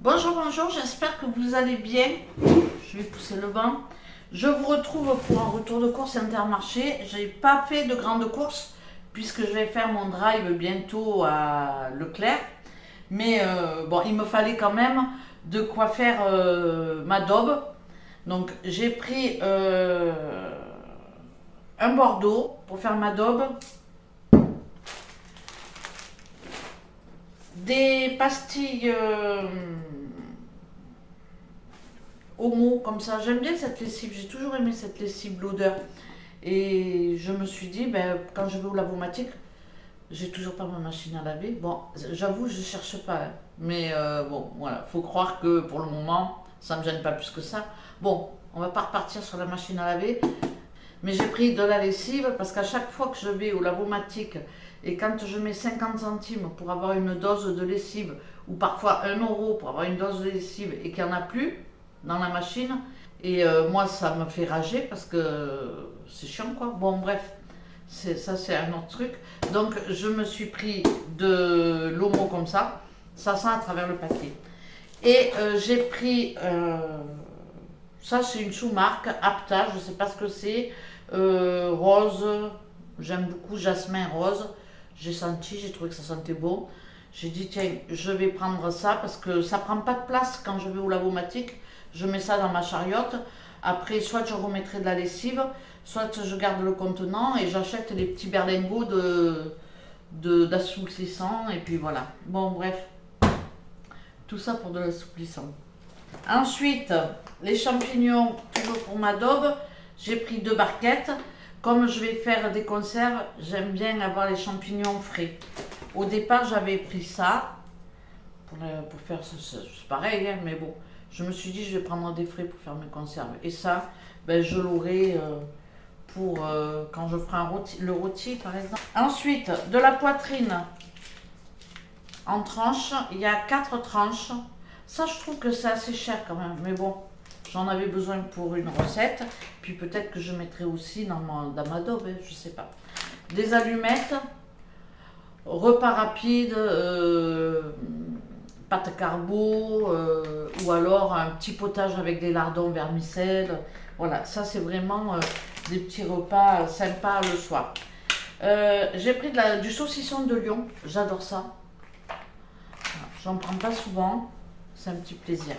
Bonjour, bonjour, j'espère que vous allez bien. Je vais pousser le banc. Je vous retrouve pour un retour de course Intermarché. Je n'ai pas fait de grande course puisque je vais faire mon drive bientôt à Leclerc. Mais bon, il me fallait quand même de quoi faire ma daube. Donc j'ai pris un Bordeaux pour faire ma daube. Des pastilles Omo, comme ça. J'aime bien cette lessive, j'ai toujours aimé cette lessive, l'odeur. Et je me suis dit, ben, quand je vais au lavomatique, j'ai toujours pas ma machine à laver. Bon, j'avoue, je cherche pas, hein. Mais bon, voilà, faut croire que pour le moment, ça me gêne pas plus que ça. Bon, on va pas repartir sur la machine à laver. Mais j'ai pris de la lessive parce qu'à chaque fois que je vais au lavomatique et quand je mets 50 centimes pour avoir une dose de lessive ou parfois 1 € pour avoir une dose de lessive et qu'il n'y en a plus dans la machine, et moi ça me fait rager parce que c'est chiant quoi. Bon bref, ça c'est un autre truc. Donc je me suis pris de l'omo comme ça sent à travers le paquet. Et j'ai pris, ça c'est une sous-marque, Apta, je ne sais pas ce que c'est. Rose, j'aime beaucoup jasmin rose. J'ai senti, j'ai trouvé que ça sentait bon. J'ai dit tiens, je vais prendre ça parce que ça prend pas de place quand je vais au lavomatique. Je mets ça dans ma chariote. Après, soit je remettrai de la lessive, soit je garde le contenant et j'achète les petits berlingots d'assouplissant et puis voilà. Bon bref, tout ça pour de l'assouplissant. Ensuite, les champignons, toujours pour ma daube, j'ai pris 2 barquettes. Comme je vais faire des conserves, j'aime bien avoir les champignons frais. Au départ, j'avais pris ça pour faire, c'est pareil, hein, mais bon, je me suis dit je vais prendre des frais pour faire mes conserves. Et ça, ben, je l'aurai pour quand je ferai le rôti par exemple. Ensuite, de la poitrine en tranches, il y a 4 tranches. Ça, je trouve que c'est assez cher quand même, mais bon, j'en avais besoin pour une recette. Puis peut-être que je mettrai aussi dans ma daube, hein, je sais pas. Des allumettes, repas rapide, pâte carbo, ou alors un petit potage avec des lardons vermicelles. Voilà, ça c'est vraiment des petits repas sympas le soir. J'ai pris du saucisson de Lyon, j'adore ça. J'en prends pas souvent, c'est un petit plaisir.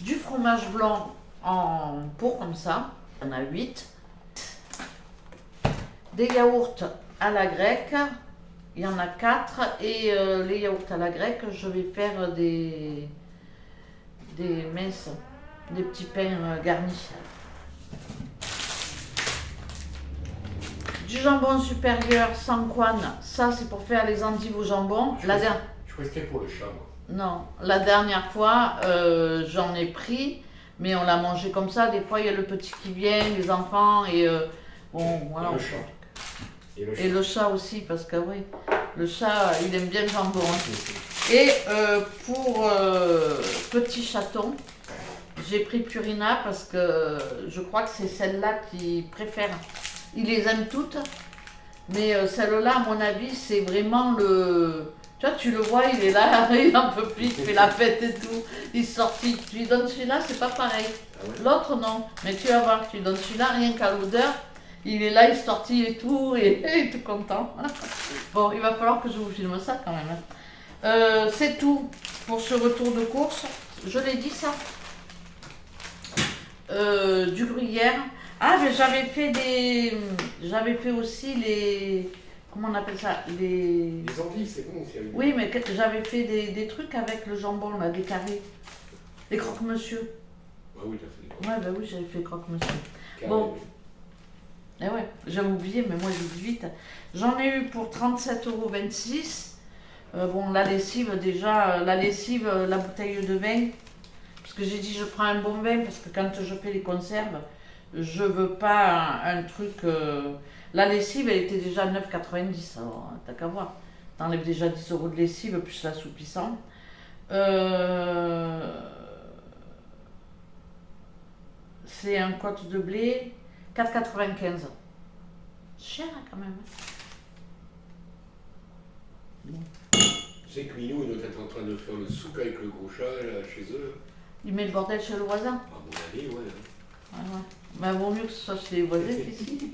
Du fromage blanc en pot comme ça, il y en a 8. Des yaourts à la grecque, il y en a 4. Et les yaourts à la grecque, je vais faire des messes, des petits pains garnis. Du jambon supérieur sans couenne, ça c'est pour faire les endives au jambon. Je crois que c'était pour le chat, moi. Non, la dernière fois, j'en ai pris, mais on l'a mangé comme ça. Des fois, il y a le petit qui vient, les enfants, et bon, voilà. Et le chat. Et le chat aussi, parce que oui, le chat, il aime bien le jambon. Et pour petit chaton, j'ai pris Purina parce que je crois que c'est celle-là qu'il préfère. Il les aime toutes, mais celle-là, à mon avis, c'est vraiment le... Tu vois, tu le vois, il est là, il en peut plus, il fait la fête et tout. Il sort, tu lui donnes celui-là, c'est pas pareil. Ah ouais. L'autre, non. Mais tu vas voir, tu lui donnes celui-là, rien qu'à l'odeur, il est là, il sortit et tout, et il est tout content. Bon, il va falloir que je vous filme ça quand même. C'est tout pour ce retour de course. Je l'ai dit ça. Du gruyère. Ah, mais j'avais fait aussi les... Comment on appelle ça? Les endives, c'est bon aussi. Oui, mais j'avais fait des trucs avec le jambon, là, des carrés. Les croque-monsieur. Ah oui, t'as fait des Ouais, bah oui, j'avais fait croque-monsieur. carrés. Bon. Eh ouais, j'avais oublié, mais moi j'ai 18. J'en ai eu pour 37,26 €. Bon, la lessive, déjà, la bouteille de vin. Parce que j'ai dit, je prends un bon vin, parce que quand je fais les conserves, je veux pas un truc... La lessive, elle était déjà 9,90 €, alors t'as qu'à voir. T'enlèves déjà 10 € de lessive, plus l'assouplissant. C'est un côte de blé, 4,95 €. Cher hein, quand même. Bon. Tu sais que Minou, il doit être en train de faire le souk avec le gros chat là, chez eux. Il met le bordel chez le voisin. À mon avis, ouais. Ah ouais. Mais vaut mieux que ce soit chez les voisins qu'ici.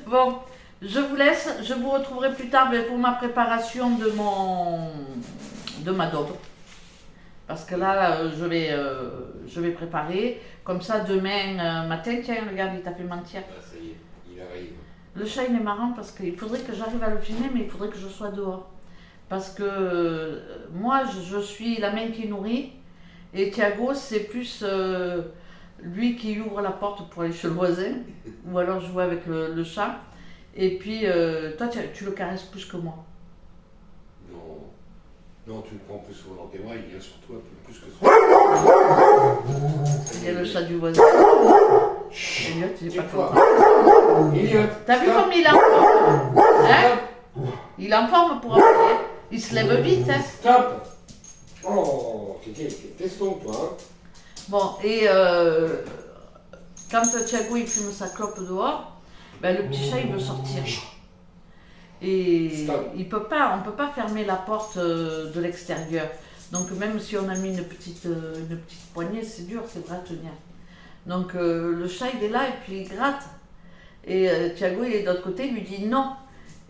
Bon, je vous laisse. Je vous retrouverai plus tard pour ma préparation de ma daube. Parce que là, je vais préparer. Comme ça, demain matin, tiens, regarde, il t'a fait mentir. Ah, ça y est, il arrive. Le chat, il est marrant parce qu'il faudrait que j'arrive à le filmer, mais il faudrait que je sois dehors. Parce que moi, je suis la main qui nourrit. Et Thiago, c'est plus lui qui ouvre la porte pour aller chez le voisin. Ou alors jouer avec le chat. Et puis, toi, tu le caresses plus que moi. Non. Non, tu le prends plus souvent dans tes bras, il vient sur toi plus que ça. Il y a le chat du voisin. Elliot, il est pas content. T'as vu comme il est en forme, hein? Il est en forme pour appeler. Il se lève vite, hein? Stop. Oh, testons toi. Hein. Bon, et quand Thiago il fume sa clope dehors, ben, le petit chat il veut sortir. Et on peut pas fermer la porte de l'extérieur. Donc même si on a mis une petite poignée, c'est dur, c'est vrai à tenir. Donc le chat il est là et puis il gratte. Et Thiago il est de l'autre côté, il lui dit non.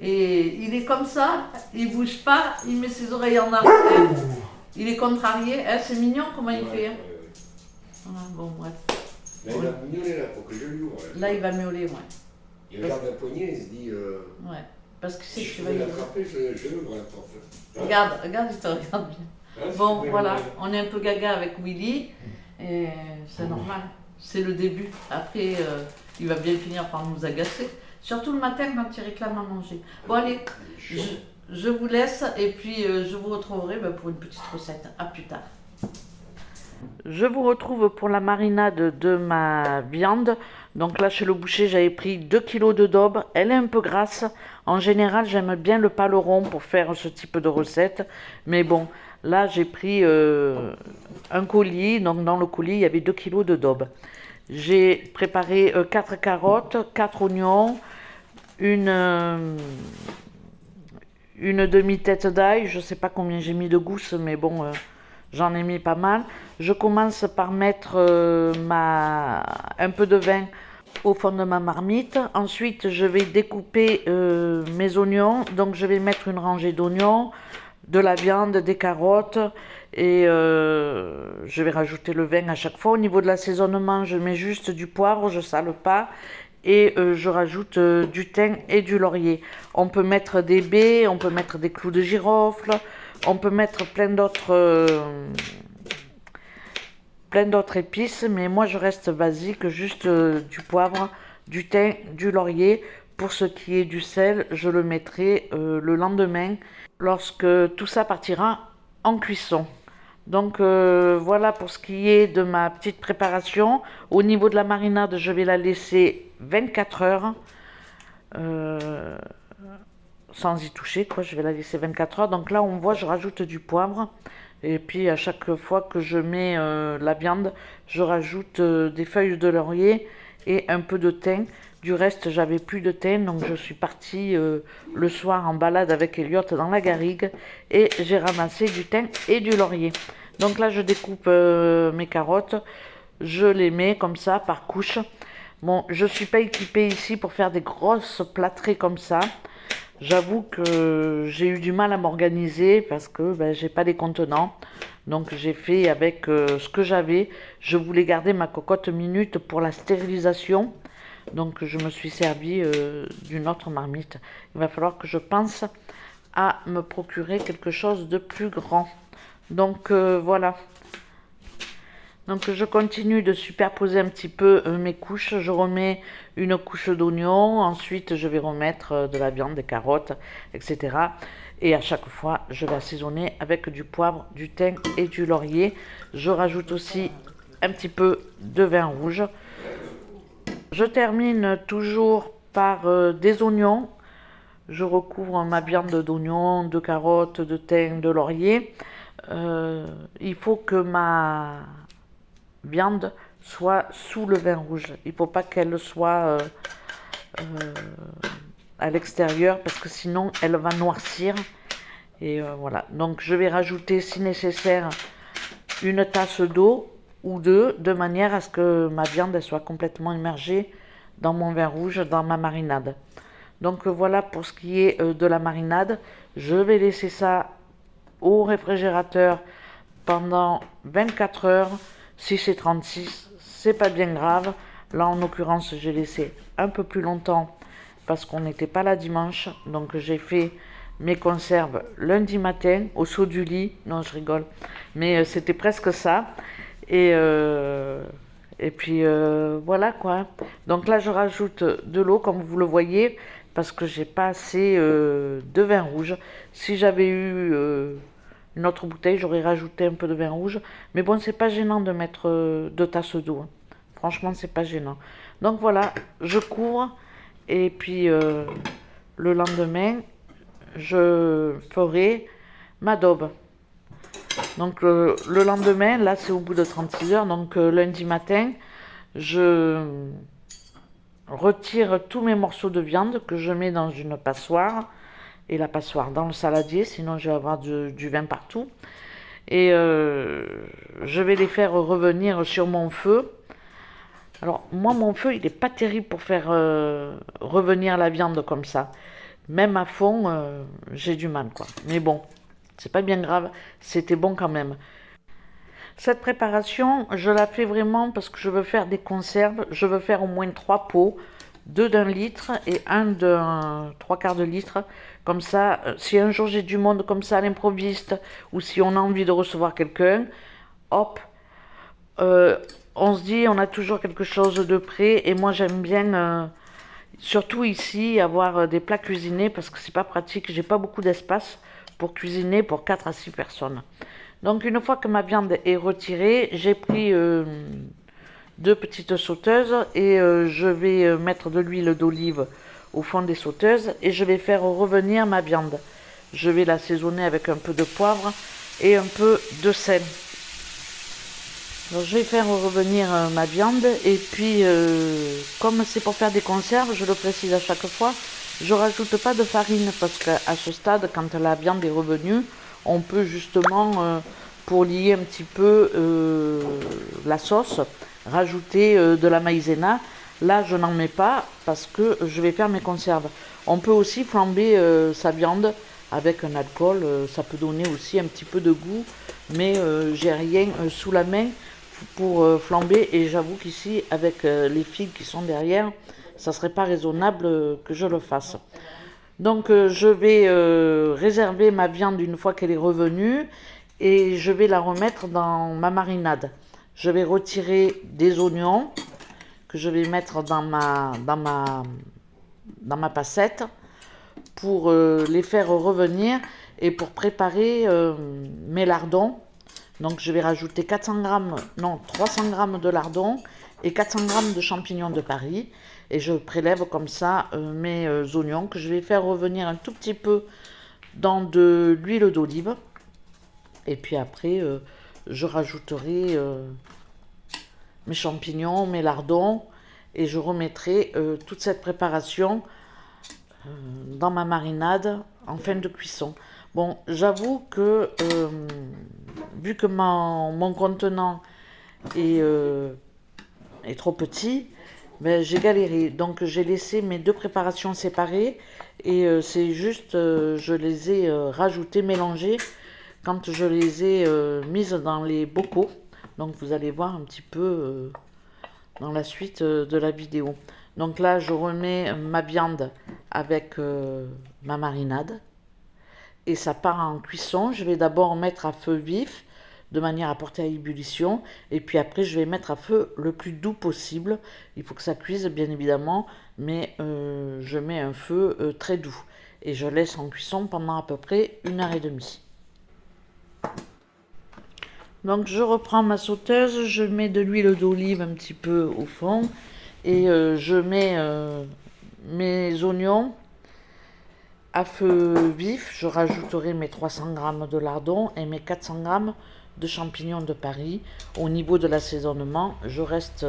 Et il est comme ça, il bouge pas, il met ses oreilles en arrière. Il est contrarié, hein, c'est mignon comment il fait. Hein. Voilà, bon, bref. Là, il va miauler là pour que je lui ouvre. Là, il va miauler, ouais. Il regarde la poignée et il se dit. Ouais, parce que c'est Si que je tu peux vas y l'attraper, je l'ouvre la porte. Regarde, il te regarde bien. Hein, si Bon, tu peux voilà, l'ouvrir. on est un peu gaga avec Willy, et c'est normal, c'est le début. Après, il va bien finir par nous agacer, surtout le matin quand il réclame à manger. Bon, allez, je vous laisse, et puis je vous retrouverai pour une petite recette. À plus tard. Je vous retrouve pour la marinade de ma viande. Donc là, chez le boucher, j'avais pris 2 kg de daube. Elle est un peu grasse. En général, j'aime bien le paleron pour faire ce type de recette. Mais bon, là, j'ai pris un colis. Donc dans le colis, il y avait 2 kg de daube. J'ai préparé 4 carottes, 4 oignons, une demi-tête d'ail. Je ne sais pas combien j'ai mis de gousses, mais bon... j'en ai mis pas mal. Je commence par mettre un peu de vin au fond de ma marmite. Ensuite, je vais découper mes oignons. Donc, je vais mettre une rangée d'oignons, de la viande, des carottes. Et je vais rajouter le vin à chaque fois. Au niveau de l'assaisonnement, je mets juste du poivre, je ne sale pas. Et je rajoute du thym et du laurier. On peut mettre des baies, on peut mettre des clous de girofle. On peut mettre plein d'autres épices, mais moi je reste basique, juste du poivre, du thym, du laurier. Pour ce qui est du sel, je le mettrai le lendemain, lorsque tout ça partira en cuisson. Donc voilà pour ce qui est de ma petite préparation. Au niveau de la marinade, je vais la laisser 24 heures. Sans y toucher, quoi, je vais la laisser 24 heures. Donc là, on voit, je rajoute du poivre. Et puis, à chaque fois que je mets la viande, je rajoute des feuilles de laurier et un peu de thym. Du reste, j'avais plus de thym, donc je suis partie le soir en balade avec Elliot dans la garrigue. Et j'ai ramassé du thym et du laurier. Donc là, je découpe mes carottes. Je les mets comme ça, par couche. Bon, je ne suis pas équipée ici pour faire des grosses plâtrées comme ça. J'avoue que j'ai eu du mal à m'organiser parce que j'ai pas les contenants. Donc j'ai fait avec ce que j'avais. Je voulais garder ma cocotte minute pour la stérilisation. Donc je me suis servi d'une autre marmite. Il va falloir que je pense à me procurer quelque chose de plus grand. Donc voilà. Donc je continue de superposer un petit peu mes couches. Je remets une couche d'oignon, ensuite je vais remettre de la viande, des carottes, etc. Et à chaque fois, je vais assaisonner avec du poivre, du thym et du laurier. Je rajoute aussi un petit peu de vin rouge. Je termine toujours par des oignons. Je recouvre ma viande d'oignons, de carottes, de thym, de laurier. Il faut que ma viande soit sous le vin rouge. Il ne faut pas qu'elle soit à l'extérieur parce que sinon elle va noircir Et voilà, donc je vais rajouter si nécessaire une tasse d'eau ou deux, de manière à ce que ma viande elle soit complètement immergée dans mon vin rouge, dans ma marinade. Donc voilà pour ce qui est de la marinade. Je vais laisser ça au réfrigérateur pendant 24 heures. Si c'est 36, c'est pas bien grave. Là en l'occurrence j'ai laissé un peu plus longtemps parce qu'on n'était pas là dimanche. Donc j'ai fait mes conserves lundi matin au saut du lit. Non, je rigole, mais c'était presque ça. Et puis voilà quoi. Donc là je rajoute de l'eau comme vous le voyez parce que j'ai pas assez de vin rouge. Si j'avais eu une autre bouteille, j'aurais rajouté un peu de vin rouge. Mais bon, c'est pas gênant de mettre 2 tasses d'eau, hein. Franchement, c'est pas gênant. Donc voilà, je couvre et puis le lendemain, je ferai ma daube. Donc le lendemain, là c'est au bout de 36 heures, donc lundi matin, je retire tous mes morceaux de viande que je mets dans une passoire, et la passoire dans le saladier, sinon je vais avoir du vin partout. Et je vais les faire revenir sur mon feu. Alors moi mon feu il n'est pas terrible pour faire revenir la viande comme ça. Même à fond, j'ai du mal quoi. Mais bon, c'est pas bien grave, c'était bon quand même. Cette préparation, je la fais vraiment parce que je veux faire des conserves. Je veux faire au moins 3 pots, 2 d'1 litre et un de 3/4 de litre. Comme ça, si un jour j'ai du monde comme ça à l'improviste, ou si on a envie de recevoir quelqu'un, hop, on se dit on a toujours quelque chose de prêt. Et moi j'aime bien, surtout ici, avoir des plats cuisinés parce que c'est pas pratique. J'ai pas beaucoup d'espace pour cuisiner pour 4 à 6 personnes. Donc une fois que ma viande est retirée, j'ai pris 2 petites sauteuses et je vais mettre de l'huile d'olive au fond des sauteuses et je vais faire revenir ma viande. Je vais l'assaisonner avec un peu de poivre et un peu de sel. Donc je vais faire revenir ma viande et puis comme c'est pour faire des conserves, je le précise à chaque fois, je rajoute pas de farine parce qu'à ce stade, quand la viande est revenue, on peut justement, pour lier un petit peu la sauce, rajouter de la maïzena. Là, je n'en mets pas parce que je vais faire mes conserves. On peut aussi flamber sa viande avec un alcool. Ça peut donner aussi un petit peu de goût. Mais j'ai rien sous la main pour flamber. Et j'avoue qu'ici, avec les figues qui sont derrière, ça ne serait pas raisonnable que je le fasse. Donc je vais réserver ma viande une fois qu'elle est revenue et je vais la remettre dans ma marinade. Je vais retirer des oignons que je vais mettre dans ma passette pour les faire revenir et pour préparer mes lardons. Donc je vais rajouter 300 g de lardons et 400 g de champignons de Paris. Et je prélève comme ça mes oignons que je vais faire revenir un tout petit peu dans de l'huile d'olive. Et puis après, je rajouterai mes champignons, mes lardons. Et je remettrai toute cette préparation dans ma marinade en fin de cuisson. Bon, j'avoue que vu que mon contenant est trop petit, ben, j'ai galéré. Donc j'ai laissé mes 2 préparations séparées et c'est juste, je les ai rajoutées, mélangées quand je les ai mises dans les bocaux. Donc vous allez voir un petit peu dans la suite de la vidéo. Donc là, je remets ma viande avec ma marinade et ça part en cuisson. Je vais d'abord mettre à feu vif de manière à porter à ébullition et puis après je vais mettre à feu le plus doux possible. Il faut que ça cuise bien évidemment, mais je mets un feu très doux et je laisse en cuisson pendant à peu près 1h30. Donc je reprends ma sauteuse, je mets de l'huile d'olive un petit peu au fond et je mets mes oignons à feu vif. Je rajouterai mes 300 g de lardons et mes 400 g de champignons de Paris. Au niveau de l'assaisonnement, je reste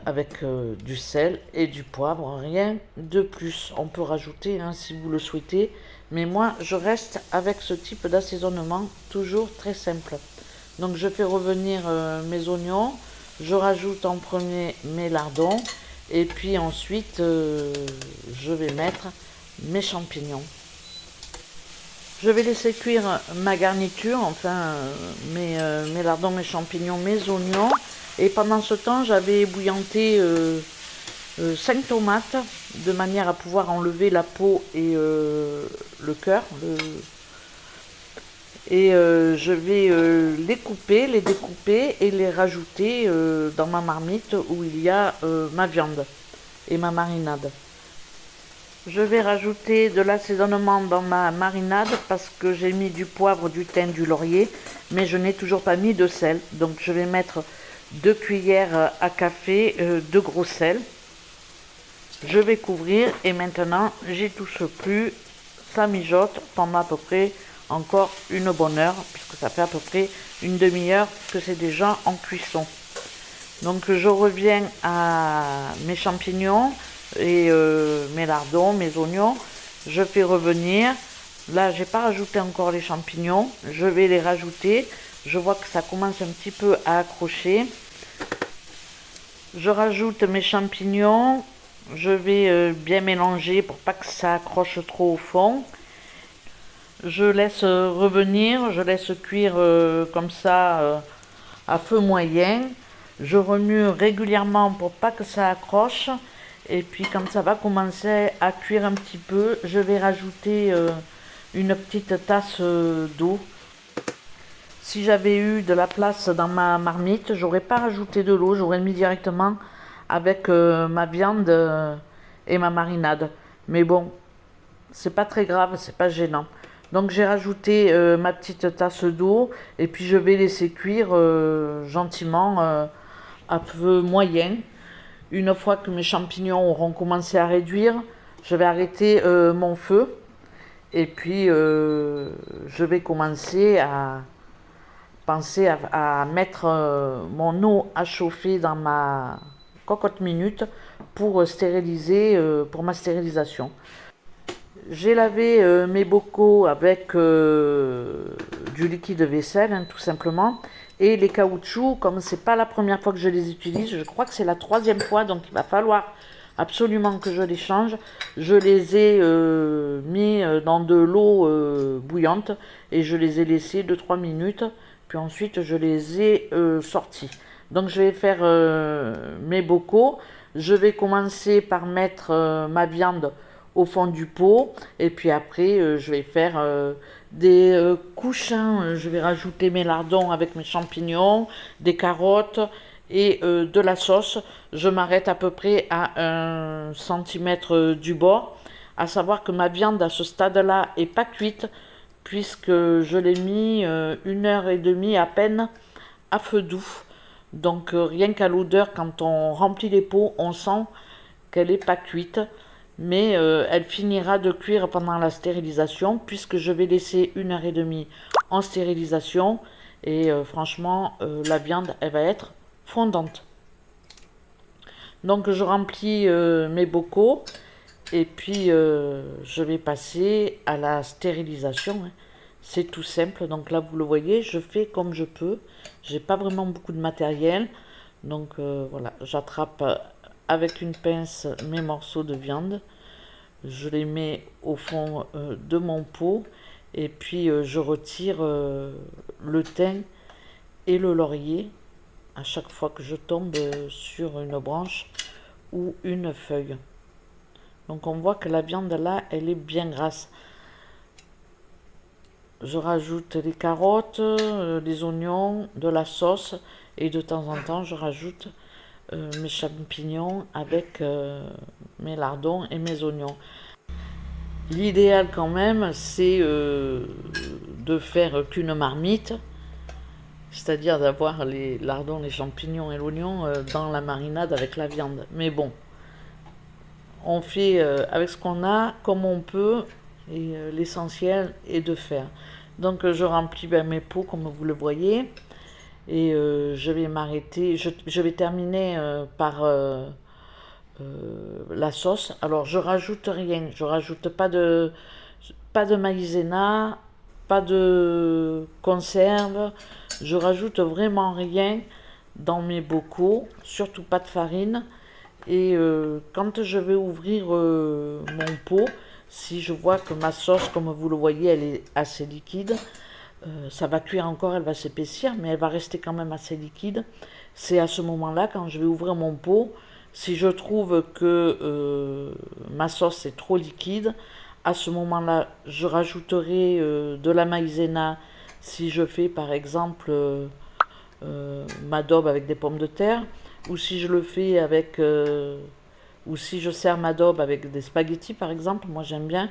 avec du sel et du poivre, rien de plus. On peut rajouter, hein, si vous le souhaitez, Mais moi, je reste avec ce type d'assaisonnement, toujours très simple. Donc je fais revenir mes oignons, je rajoute en premier mes lardons, et puis ensuite je vais mettre mes champignons. Je vais laisser cuire ma garniture, enfin mes lardons, mes champignons, mes oignons. Et pendant ce temps, j'avais ébouillanté 5 tomates de manière à pouvoir enlever la peau et le cœur. Je vais les découper et les rajouter dans ma marmite où il y a ma viande et ma marinade. Je vais rajouter de l'assaisonnement dans ma marinade parce que j'ai mis du poivre, du thym, du laurier, mais je n'ai toujours pas mis de sel. Donc je vais mettre 2 cuillères à café de gros sel. Je vais couvrir et maintenant j'y touche plus. Ça mijote pendant à peu près encore une bonne heure, puisque ça fait à peu près une demi-heure que c'est déjà en cuisson. Donc je reviens à mes champignons et mes lardons, mes oignons. Je fais revenir. Là, j'ai pas rajouté encore les champignons. Je vais les rajouter. Je vois que ça commence un petit peu à accrocher. Je rajoute mes champignons. Je vais bien mélanger pour pas que ça accroche trop au fond. Je laisse revenir, je laisse cuire comme ça à feu moyen. Je remue régulièrement pour pas que ça accroche. Et puis quand ça va commencer à cuire un petit peu, je vais rajouter une petite tasse d'eau. Si j'avais eu de la place dans ma marmite, j'aurais pas rajouté de l'eau, j'aurais mis directement avec ma viande et ma marinade. Mais bon, c'est pas très grave, c'est pas gênant. Donc j'ai rajouté ma petite tasse d'eau et puis je vais laisser cuire gentiment à feu moyen. Une fois que mes champignons auront commencé à réduire, je vais arrêter mon feu et puis je vais commencer à penser à mettre mon eau à chauffer dans ma cocotte minute pour stériliser, pour ma stérilisation. J'ai lavé mes bocaux avec du liquide vaisselle, hein, tout simplement. Et les caoutchoucs, comme c'est pas la première fois que je les utilise, je crois que c'est la 3e fois, donc il va falloir absolument que je les change. Je les ai mis dans de l'eau bouillante et je les ai laissés 2-3 minutes. Puis ensuite, je les ai sortis. Donc je vais faire mes bocaux. Je vais commencer par mettre ma viande au fond du pot et puis après je vais faire des couchins. Je vais rajouter mes lardons avec mes champignons, des carottes et de la sauce. Je m'arrête à peu près à 1 centimètre du bord, à savoir que ma viande à ce stade-là est pas cuite puisque je l'ai mis 1h30 à peine à feu doux. Donc rien qu'à l'odeur, quand on remplit les pots, on sent qu'elle n'est pas cuite. Mais elle finira de cuire pendant la stérilisation puisque je vais laisser 1h30 en stérilisation et franchement la viande elle va être fondante. Donc je remplis mes bocaux et puis je vais passer à la stérilisation, hein. C'est tout simple, donc là vous le voyez, je fais comme je peux. J'ai pas vraiment beaucoup de matériel, donc voilà, j'attrape avec une pince mes morceaux de viande, je les mets au fond de mon pot et puis je retire le thym et le laurier à chaque fois que je tombe sur une branche ou une feuille. Donc on voit que la viande là, elle est bien grasse. Je rajoute les carottes, les oignons, de la sauce et de temps en temps je rajoute mes champignons avec mes lardons et mes oignons. L'idéal quand même c'est de faire qu'une marmite, c'est-à-dire d'avoir les lardons, les champignons et l'oignon dans la marinade avec la viande. Mais bon, on fait avec ce qu'on a, comme on peut, et l'essentiel est de faire. Donc je remplis mes pots comme vous le voyez et je vais m'arrêter, je vais terminer par la sauce. Alors je rajoute rien, je rajoute pas de pas de maïzena, pas de conserve. Je rajoute vraiment rien dans mes bocaux, surtout pas de farine. Et quand je vais ouvrir mon pot, si je vois que ma sauce, comme vous le voyez, elle est assez liquide, ça va cuire encore, elle va s'épaissir, mais elle va rester quand même assez liquide. C'est à ce moment-là, quand je vais ouvrir mon pot, si je trouve que ma sauce est trop liquide, à ce moment-là, je rajouterai de la maïzena si je fais par exemple ma daube avec des pommes de terre, ou si je le fais avec, ou si je sers ma daube avec des spaghettis par exemple, moi j'aime bien,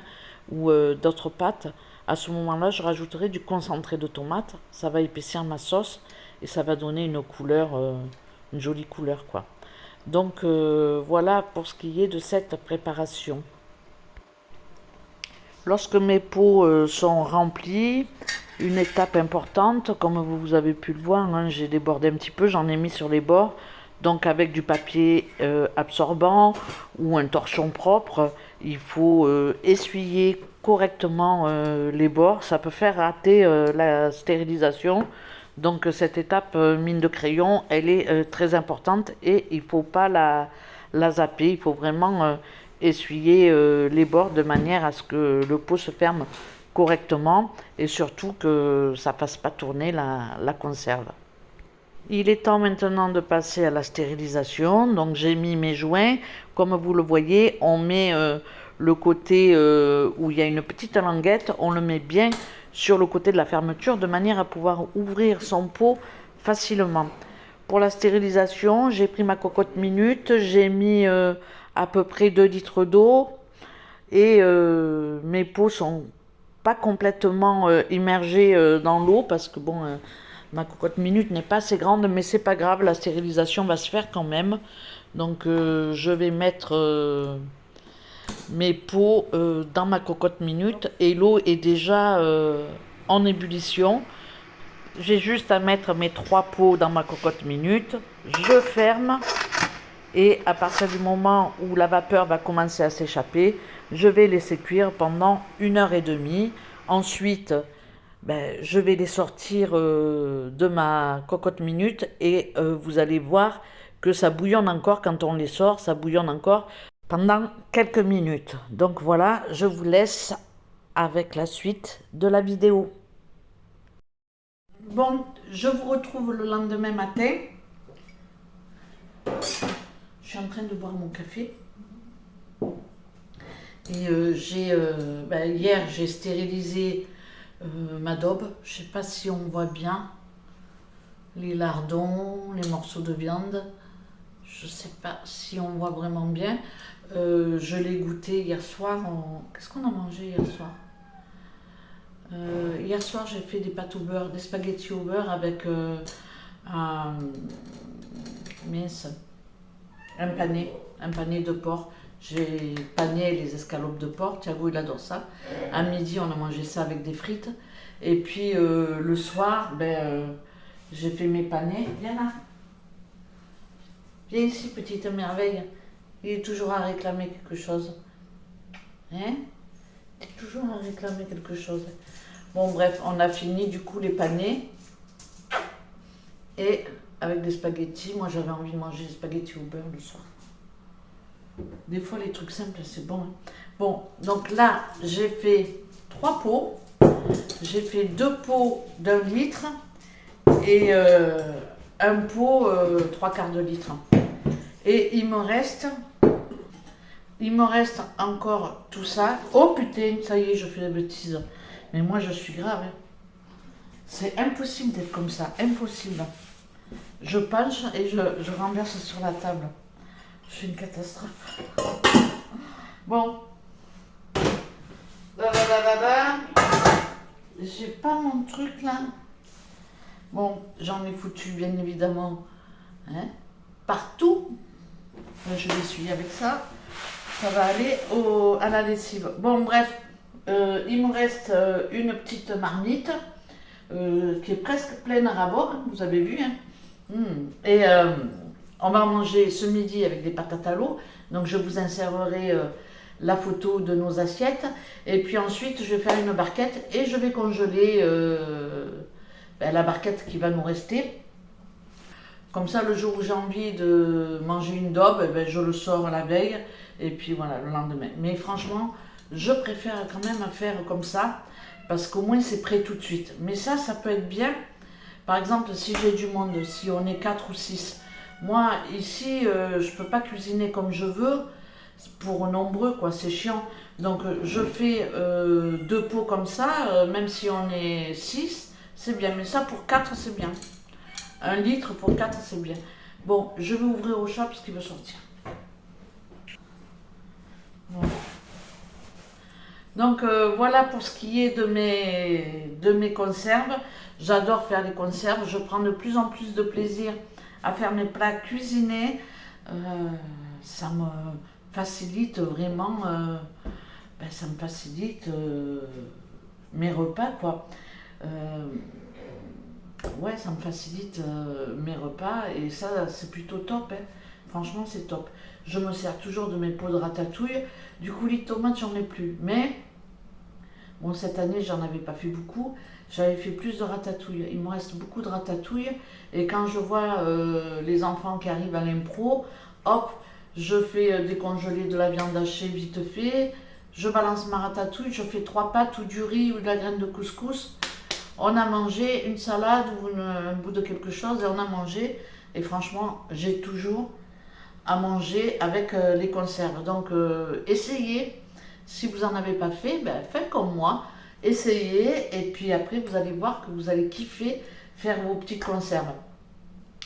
ou d'autres pâtes. À ce moment-là, je rajouterai du concentré de tomate, ça va épaissir ma sauce et ça va donner une couleur, une jolie couleur quoi. Donc voilà pour ce qui est de cette préparation. Lorsque mes pots sont remplis, une étape importante, comme vous avez pu le voir, hein, j'ai débordé un petit peu, j'en ai mis sur les bords. Donc avec du papier absorbant ou un torchon propre, il faut essuyer correctement les bords. Ça peut faire rater la stérilisation. Donc cette étape mine de crayon, elle est très importante et il ne faut pas la zapper. Il faut vraiment essuyer les bords de manière à ce que le pot se ferme correctement et surtout que ça ne fasse pas tourner la conserve. Il est temps maintenant de passer à la stérilisation. Donc j'ai mis mes joints. Comme vous le voyez, on met le côté où il y a une petite languette, on le met bien sur le côté de la fermeture de manière à pouvoir ouvrir son pot facilement. Pour la stérilisation, j'ai pris ma cocotte minute, j'ai mis à peu près 2 litres d'eau et mes pots sont pas complètement immergés dans l'eau parce que bon, ma cocotte minute n'est pas assez grande, mais c'est pas grave, la stérilisation va se faire quand même. Donc je vais mettre mes pots dans ma cocotte minute et l'eau est déjà en ébullition. J'ai juste à mettre mes 3 pots dans ma cocotte minute, je ferme et à partir du moment où la vapeur va commencer à s'échapper, je vais laisser cuire pendant 1h30. Ensuite, je vais les sortir de ma cocotte minute et vous allez voir que ça bouillonne encore quand on les sort, ça bouillonne encore pendant quelques minutes. Donc voilà, je vous laisse avec la suite de la vidéo. Bon, je vous retrouve le lendemain matin. Je suis en train de boire mon café. Et hier, j'ai stérilisé ma daube. Je ne sais pas si on voit bien les lardons, les morceaux de viande. Je ne sais pas si on voit vraiment bien. Je l'ai goûté hier soir. Qu'est-ce qu'on a mangé hier soir? Hier soir, j'ai fait des pâtes au beurre, des spaghettis au beurre avec un pané de porc. J'ai pané les escalopes de porc. Thiago, il adore ça. À midi, on a mangé ça avec des frites. Et puis le soir, j'ai fait mes panés. Viens là. Viens ici, petite merveille. Il est toujours à réclamer quelque chose. Hein? Il est toujours à réclamer quelque chose. Bon, bref, on a fini du coup les panés. Et avec des spaghettis. Moi, j'avais envie de manger des spaghettis au beurre le soir. Des fois, les trucs simples, c'est bon. Hein. Bon, donc là, j'ai fait 3 pots. J'ai fait 2 pots d'1 litre et un pot 3/4 de litre. Et il me reste encore tout ça. Oh putain, ça y est, je fais des bêtises. Mais moi, je suis grave. Hein. C'est impossible d'être comme ça, impossible. Je penche et je renverse sur la table. Je suis une catastrophe. Bon. J'ai pas mon truc là. Bon, j'en ai foutu bien évidemment partout. Je l'essuie avec ça. Ça va aller à la lessive. Bon, bref, il me reste une petite marmite qui est presque pleine à rabord, hein, vous avez vu. Hein. Et on va manger ce midi avec des patates à l'eau. Donc je vous insérerai la photo de nos assiettes. Et puis ensuite, je vais faire une barquette et je vais congeler la barquette qui va nous rester. Comme ça, le jour où j'ai envie de manger une daube, je le sors la veille et puis voilà, le lendemain. Mais franchement, je préfère quand même faire comme ça parce qu'au moins c'est prêt tout de suite. Mais ça peut être bien. Par exemple, si j'ai du monde, si on est 4 ou 6. Moi, ici, je peux pas cuisiner comme je veux pour nombreux, quoi, c'est chiant. Donc, je fais 2 pots comme ça, même si on est 6, c'est bien. Mais ça, pour 4, c'est bien. 1 litre pour 4, c'est bien. Bon, je vais ouvrir au chat parce qu'il veut sortir. Voilà. Donc voilà pour ce qui est de mes conserves. J'adore faire les conserves. Je prends de plus en plus de plaisir à faire mes plats cuisinés. Ça me facilite vraiment. Ça me facilite mes repas, quoi. Ouais, ça me facilite mes repas et ça, c'est plutôt top, hein. Franchement, c'est top. Je me sers toujours de mes pots de ratatouille. Du coulis de tomate, j'en ai plus. Mais, bon, cette année, j'en avais pas fait beaucoup. J'avais fait plus de ratatouille. Il me reste beaucoup de ratatouille. Et quand je vois les enfants qui arrivent à l'impro, hop, je fais décongeler de la viande hachée vite fait. Je balance ma ratatouille, je fais 3 pâtes ou du riz ou de la graine de couscous. On a mangé une salade ou un bout de quelque chose et on a mangé. Et franchement, j'ai toujours à manger avec les conserves. Donc, essayez. Si vous n'en avez pas fait, faites comme moi. Essayez et puis après, vous allez voir que vous allez kiffer faire vos petites conserves.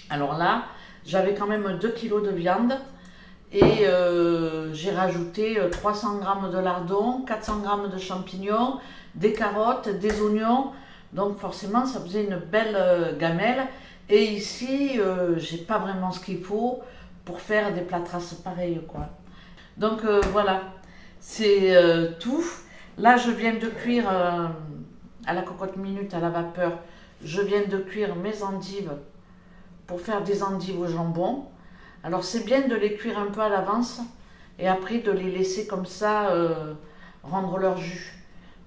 Alors là, j'avais quand même 2 kilos de viande et j'ai rajouté 300 g de lardons, 400 g de champignons, des carottes, des oignons. Donc forcément, ça faisait une belle gamelle. Et ici, j'ai pas vraiment ce qu'il faut pour faire des plats traces pareils, quoi. Donc voilà, c'est tout. Là, je viens de cuire à la cocotte minute à la vapeur. Je viens de cuire mes endives pour faire des endives au jambon. Alors c'est bien de les cuire un peu à l'avance et après de les laisser comme ça rendre leur jus.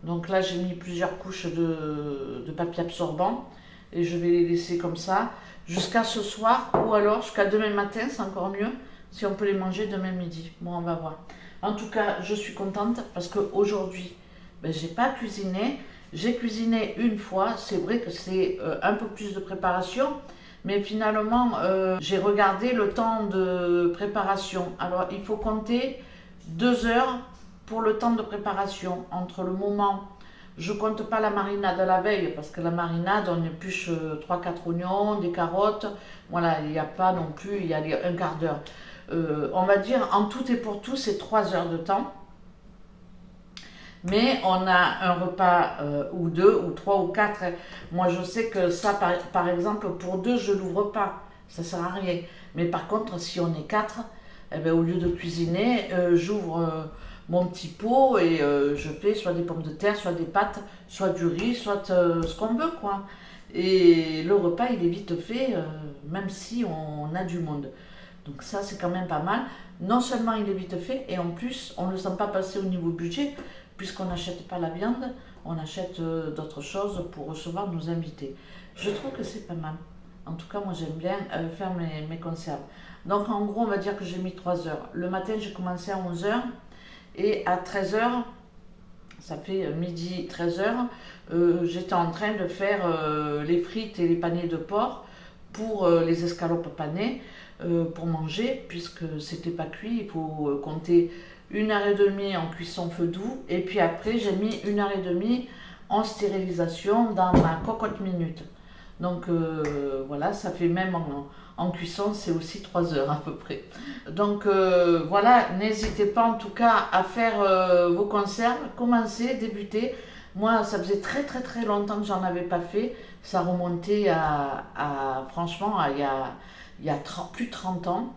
Donc là, j'ai mis plusieurs couches de papier absorbant et je vais les laisser comme ça jusqu'à ce soir ou alors jusqu'à demain matin, c'est encore mieux si on peut les manger demain midi. Bon, on va voir. En tout cas, je suis contente parce qu'aujourd'hui, j'ai pas cuisiné. J'ai cuisiné une fois, c'est vrai que c'est un peu plus de préparation, mais finalement, j'ai regardé le temps de préparation. Alors, il faut compter 2 heures pour le temps de préparation. Entre le moment, je ne compte pas la marinade la veille, parce que la marinade, on épluche 3-4 oignons, des carottes, voilà, il n'y a pas non plus, il y a un quart d'heure. On va dire, en tout et pour tout, c'est 3 heures de temps. Mais on a un repas ou 2, ou 3 ou 4. Moi, je sais que ça, par exemple, pour 2, je ne l'ouvre pas. Ça ne sert à rien. Mais par contre, si on est 4, au lieu de cuisiner, j'ouvre mon petit pot et je fais soit des pommes de terre, soit des pâtes, soit du riz, soit ce qu'on veut, quoi. Et le repas, il est vite fait, même si on a du monde. Donc ça, c'est quand même pas mal. Non seulement il est vite fait, et en plus, on ne le sent pas passer au niveau budget, puisqu'on n'achète pas la viande, on achète d'autres choses pour recevoir nos invités. Je trouve que c'est pas mal. En tout cas, moi j'aime bien faire mes conserves. Donc en gros, on va dire que j'ai mis 3 heures. Le matin, j'ai commencé à 11 heures et à 13 heures, ça fait midi 13 heures, j'étais en train de faire les frites et les panais de porc pour les escalopes panées pour manger, puisque c'était pas cuit. Il faut compter 1h30 en cuisson feu doux et puis après j'ai mis 1h30 en stérilisation dans ma cocotte minute. Donc voilà, ça fait même en cuisson, c'est aussi 3 heures à peu près. Donc voilà, n'hésitez pas en tout cas à faire vos conserves, commencez, débutez. Moi, ça faisait très très très longtemps que j'en avais pas fait. Ça remontait franchement, il y a plus de 30 ans.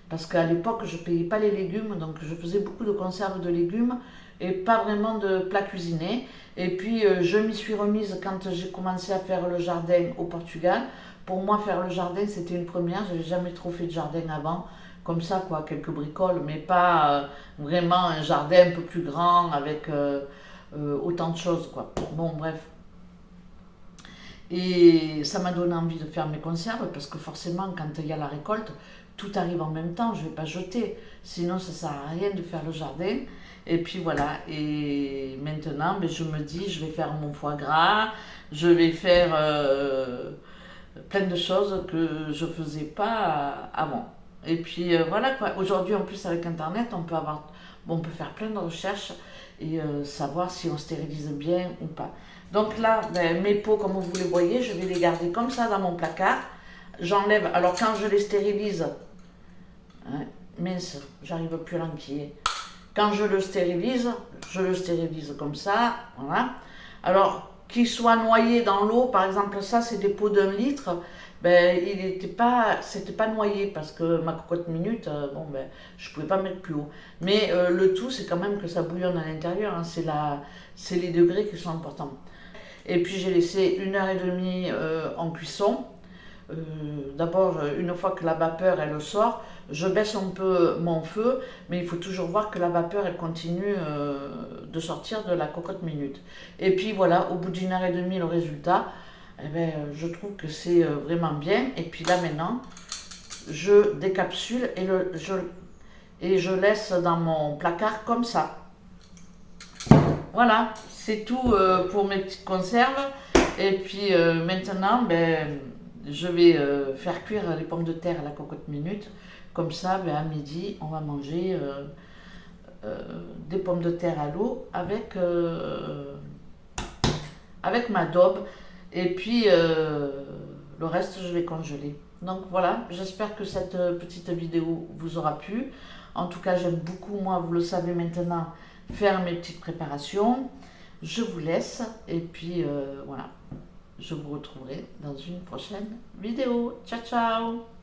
Parce qu'à l'époque, je ne payais pas les légumes, donc je faisais beaucoup de conserves de légumes et pas vraiment de plats cuisinés. Et puis, je m'y suis remise quand j'ai commencé à faire le jardin au Portugal. Pour moi, faire le jardin, c'était une première. Je n'avais jamais trop fait de jardin avant. comme ça quoi, quelques bricoles, mais pas vraiment un jardin un peu plus grand avec autant de choses quoi. Bon bref. Et ça m'a donné envie de faire mes conserves parce que forcément quand il y a la récolte, tout arrive en même temps, je ne vais pas jeter, sinon ça ne sert à rien de faire le jardin. Et puis voilà, et maintenant ben, je me dis je vais faire mon foie gras, je vais faire plein de choses que je ne faisais pas avant. Et puis voilà quoi, aujourd'hui en plus avec internet on peut faire plein de recherches et savoir si on stérilise bien ou pas. Donc là, ben, mes pots, comme vous les voyez, je vais les garder comme ça dans mon placard. J'enlève, alors quand je les stérilise, hein, mince, j'arrive plus à l'enquiller. Quand je le stérilise comme ça, voilà. Alors, qu'il soit noyé dans l'eau, par exemple, ça c'est des pots d'1 litre, ben, c'était pas noyé parce que ma cocotte minute, bon ben, je pouvais pas mettre plus haut. Mais le tout, c'est quand même que ça bouillonne à l'intérieur, hein, c'est les degrés qui sont importants. Et puis j'ai laissé 1h30 en cuisson. D'abord, une fois que la vapeur elle sort, je baisse un peu mon feu, mais il faut toujours voir que la vapeur elle continue de sortir de la cocotte minute. Et puis voilà, au bout d'1h30 le résultat, eh ben, je trouve que c'est vraiment bien. Et puis là maintenant, je décapsule et je laisse dans mon placard comme ça. Voilà, c'est tout pour mes petites conserves. Et puis maintenant, ben, je vais faire cuire les pommes de terre à la cocotte minute. Comme ça, ben, à midi, on va manger des pommes de terre à l'eau avec ma daube. Et puis le reste, je vais congeler. Donc voilà, j'espère que cette petite vidéo vous aura plu. En tout cas, j'aime beaucoup, moi, vous le savez maintenant, faire mes petites préparations. Je vous laisse et puis voilà, je vous retrouverai dans une prochaine vidéo. Ciao, ciao!